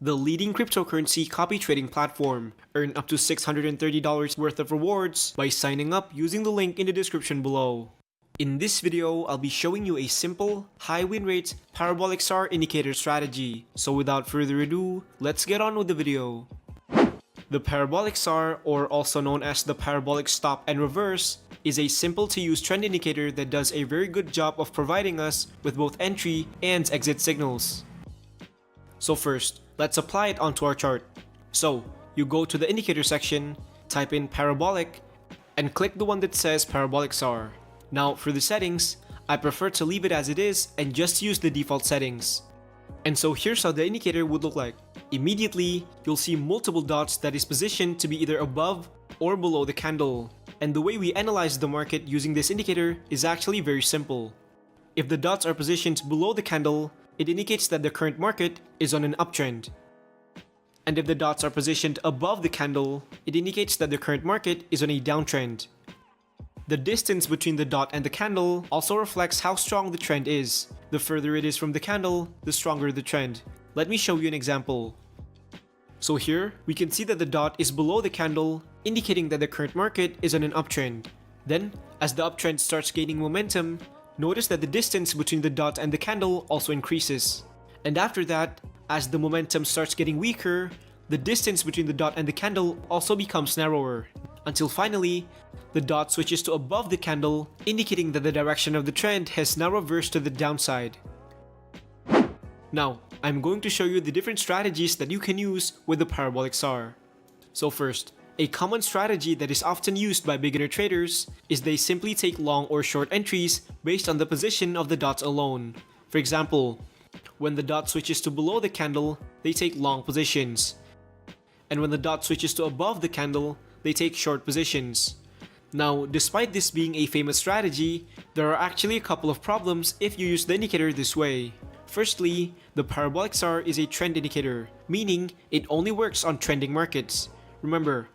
the leading cryptocurrency copy trading platform. Earn up to $630 worth of rewards by signing up using the link in the description below. In this video, I'll be showing you a simple, high win rate, parabolic SAR indicator strategy. So without further ado, let's get on with the video. The parabolic SAR, or also known as the parabolic stop and reverse, is a simple to use trend indicator that does a very good job of providing us with both entry and exit signals. So first, let's apply it onto our chart. So, you go to the indicator section, type in parabolic, and click the one that says parabolic SAR. Now for the settings, I prefer to leave it as it is and just use the default settings. And so here's how the indicator would look like. Immediately, you'll see multiple dots that is positioned to be either above or below the candle. And the way we analyze the market using this indicator is actually very simple. If the dots are positioned below the candle, it indicates that the current market is on an uptrend. And if the dots are positioned above the candle, it indicates that the current market is on a downtrend. The distance between the dot and the candle also reflects how strong the trend is. The further it is from the candle, the stronger the trend. Let me show you an example. So here, we can see that the dot is below the candle, indicating that the current market is on an uptrend. Then, as the uptrend starts gaining momentum, notice that the distance between the dot and the candle also increases. And after that, as the momentum starts getting weaker, the distance between the dot and the candle also becomes narrower. Until finally, the dot switches to above the candle, indicating that the direction of the trend has now reversed to the downside. Now, I'm going to show you the different strategies that you can use with the parabolic SAR. So first, a common strategy that is often used by beginner traders is they simply take long or short entries based on the position of the dots alone. For example, when the dot switches to below the candle, they take long positions. And when the dot switches to above the candle, they take short positions. Now, despite this being a famous strategy, there are actually a couple of problems if you use the indicator this way. Firstly, the parabolic SAR is a trend indicator, meaning it only works on trending markets. Remember,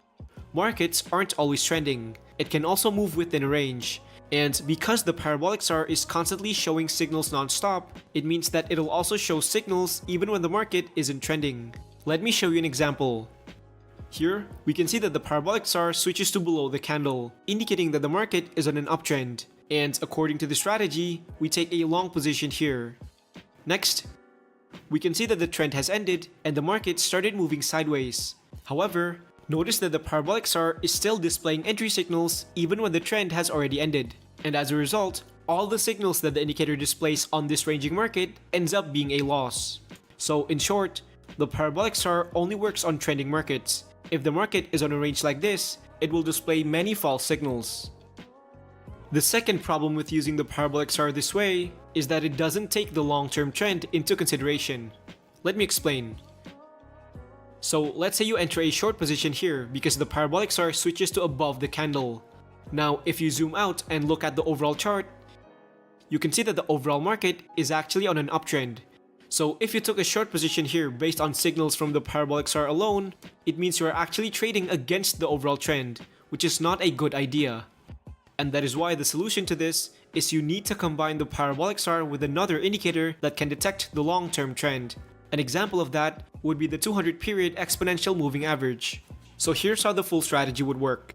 markets aren't always trending. It can also move within a range. And because the parabolic SAR is constantly showing signals non-stop, it means that it'll also show signals even when the market isn't trending. Let me show you an example. Here, we can see that the parabolic SAR switches to below the candle, indicating that the market is on an uptrend. And according to the strategy, we take a long position here. Next, we can see that the trend has ended and the market started moving sideways. However, notice that the parabolic SAR is still displaying entry signals even when the trend has already ended. And as a result, all the signals that the indicator displays on this ranging market ends up being a loss. So in short, the parabolic SAR only works on trending markets. If the market is on a range like this, it will display many false signals. The second problem with using the parabolic SAR this way is that it doesn't take the long-term trend into consideration. Let me explain. So let's say you enter a short position here because the parabolic SAR switches to above the candle. Now if you zoom out and look at the overall chart, you can see that the overall market is actually on an uptrend. So if you took a short position here based on signals from the parabolic SAR alone, it means you are actually trading against the overall trend, which is not a good idea. And that is why the solution to this is you need to combine the parabolic SAR with another indicator that can detect the long-term trend. An example of that would be the 200 period exponential moving average. So here's how the full strategy would work.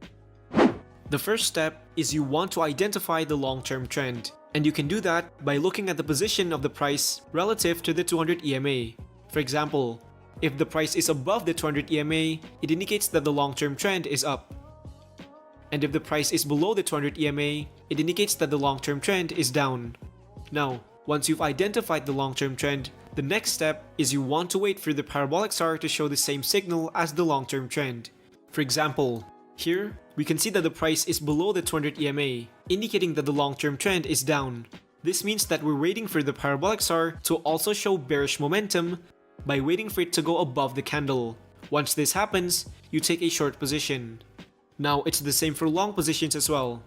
The first step is you want to identify the long-term trend. And you can do that by looking at the position of the price relative to the 200 EMA. For example, if the price is above the 200 EMA, it indicates that the long-term trend is up. And if the price is below the 200 EMA, it indicates that the long-term trend is down. Now, once you've identified the long-term trend, the next step is you want to wait for the parabolic SAR to show the same signal as the long-term trend. For example, here, we can see that the price is below the 200 EMA, indicating that the long-term trend is down. This means that we're waiting for the parabolic SAR to also show bearish momentum by waiting for it to go above the candle. Once this happens, you take a short position. Now, it's the same for long positions as well.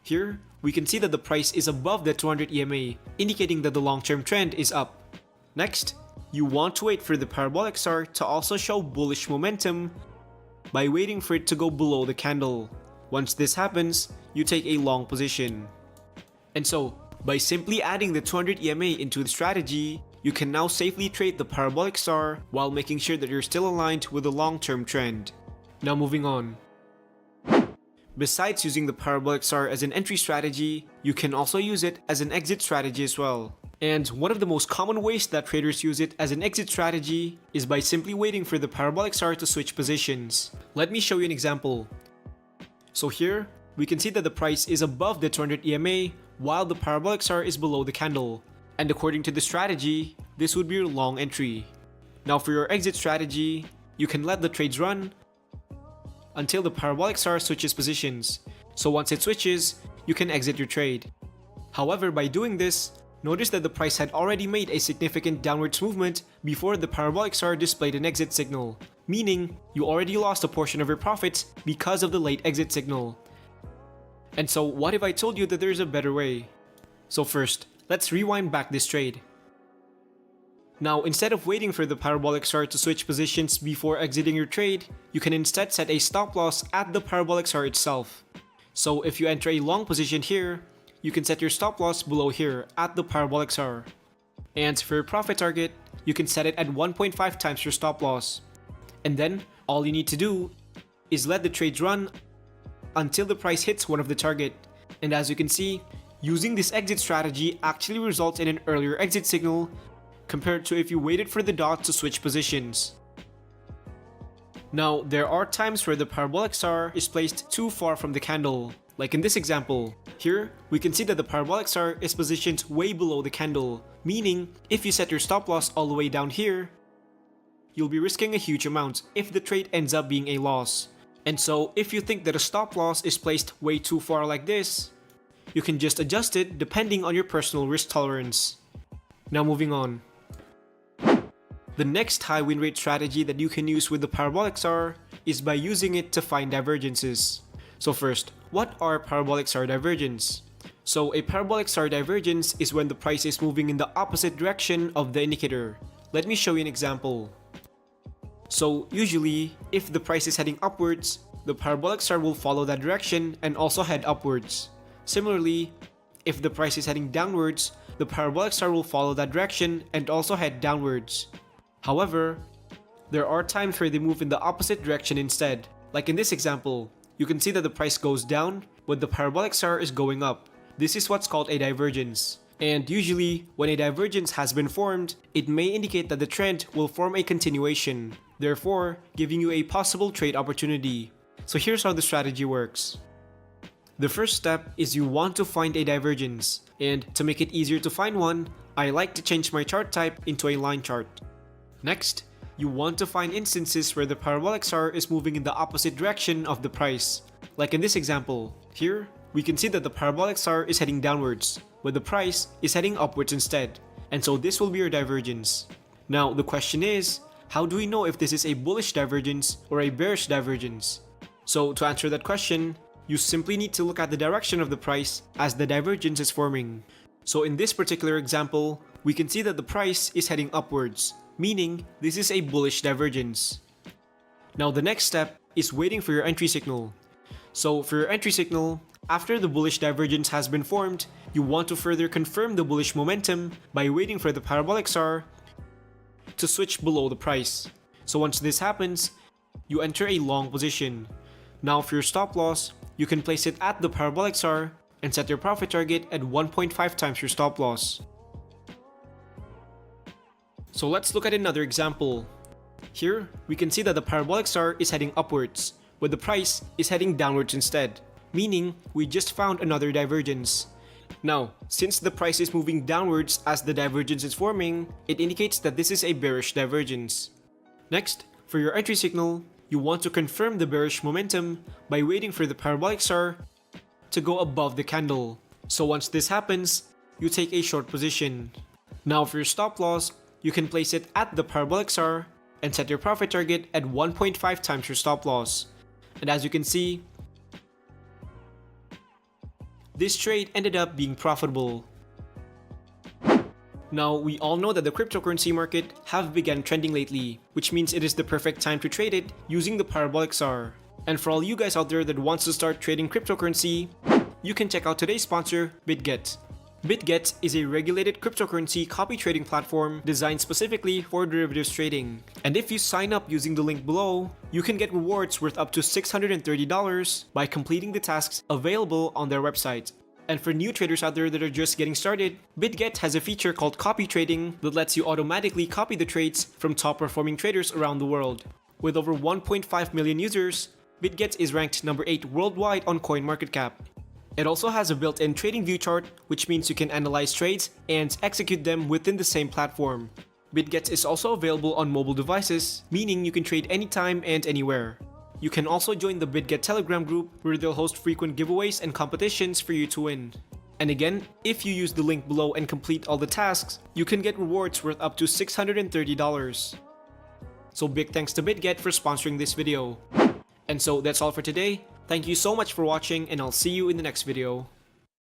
Here, we can see that the price is above the 200 EMA, indicating that the long-term trend is up. Next, you want to wait for the parabolic SAR to also show bullish momentum by waiting for it to go below the candle. Once this happens, you take a long position. And so, by simply adding the 200 EMA into the strategy, you can now safely trade the parabolic star while making sure that you're still aligned with the long-term trend. Now moving on. Besides using the parabolic star as an entry strategy, you can also use it as an exit strategy as well. And one of the most common ways that traders use it as an exit strategy is by simply waiting for the parabolic star to switch positions. Let me show you an example. So here, we can see that the price is above the 200 EMA while the parabolic star is below the candle. And according to the strategy, this would be your long entry. Now for your exit strategy, you can let the trades run until the parabolic star switches positions. So once it switches, you can exit your trade. However, by doing this, notice that the price had already made a significant downwards movement before the parabolic star displayed an exit signal, meaning you already lost a portion of your profits because of the late exit signal. And so what if I told you that there's a better way? So first, let's rewind back this trade. Now, instead of waiting for the parabolic star to switch positions before exiting your trade, you can instead set a stop loss at the parabolic star itself. So if you enter a long position here, you can set your stop loss below here at the parabolic star. And for your profit target, you can set it at 1.5 times your stop loss. And then, all you need to do is let the trades run until the price hits one of the target. And as you can see, using this exit strategy actually results in an earlier exit signal compared to if you waited for the dot to switch positions. Now, there are times where the parabolic star is placed too far from the candle. Like in this example, here we can see that the parabolic star is positioned way below the candle, meaning if you set your stop loss all the way down here, you'll be risking a huge amount if the trade ends up being a loss. And so if you think that a stop loss is placed way too far like this, you can just adjust it depending on your personal risk tolerance. Now moving on. The next high win rate strategy that you can use with the parabolic star is by using it to find divergences. So first, what are parabolic star divergence? So a parabolic star divergence is when the price is moving in the opposite direction of the indicator. Let me show you an example. So usually, if the price is heading upwards, the parabolic star will follow that direction and also head upwards. Similarly, if the price is heading downwards, the parabolic star will follow that direction and also head downwards. However, there are times where they move in the opposite direction instead. Like in this example, you can see that the price goes down, but the parabolic star is going up. This is what's called a divergence. And usually, when a divergence has been formed, it may indicate that the trend will form a continuation, therefore giving you a possible trade opportunity. So here's how the strategy works. The first step is you want to find a divergence, and to make it easier to find one, I like to change my chart type into a line chart. Next, you want to find instances where the parabolic star is moving in the opposite direction of the price. Like in this example, here, we can see that the parabolic star is heading downwards, but the price is heading upwards instead. And so this will be your divergence. Now, the question is, how do we know if this is a bullish divergence or a bearish divergence? So to answer that question, you simply need to look at the direction of the price as the divergence is forming. So in this particular example, we can see that the price is heading upwards, meaning this is a bullish divergence. Now the next step is waiting for your entry signal. So for your entry signal, after the bullish divergence has been formed, you want to further confirm the bullish momentum by waiting for the parabolic star to switch below the price. So once this happens, you enter a long position. Now for your stop loss, you can place it at the parabolic star and set your profit target at 1.5 times your stop loss. So let's look at another example. Here, we can see that the parabolic star is heading upwards, but the price is heading downwards instead, meaning we just found another divergence. Now, since the price is moving downwards as the divergence is forming, it indicates that this is a bearish divergence. Next, for your entry signal, you want to confirm the bearish momentum by waiting for the parabolic star to go above the candle. So once this happens, you take a short position. Now for your stop loss, you can place it at the parabolic star and set your profit target at 1.5 times your stop loss. And as you can see, this trade ended up being profitable. Now, we all know that the cryptocurrency market have begun trending lately, which means it is the perfect time to trade it using the parabolic star. And for all you guys out there that wants to start trading cryptocurrency, you can check out today's sponsor, BitGet. BitGet is a regulated cryptocurrency copy trading platform designed specifically for derivatives trading. And if you sign up using the link below, you can get rewards worth up to $630 by completing the tasks available on their website. And for new traders out there that are just getting started, BitGet has a feature called copy trading that lets you automatically copy the trades from top performing traders around the world. With over 1.5 million users, BitGet is ranked number 8 worldwide on CoinMarketCap. It also has a built-in trading view chart, which means you can analyze trades and execute them within the same platform. BitGet is also available on mobile devices, meaning you can trade anytime and anywhere. You can also join the BitGet Telegram group, where they'll host frequent giveaways and competitions for you to win. And again, if you use the link below and complete all the tasks, you can get rewards worth up to $630. So big thanks to BitGet for sponsoring this video. And so that's all for today. Thank you so much for watching, and I'll see you in the next video.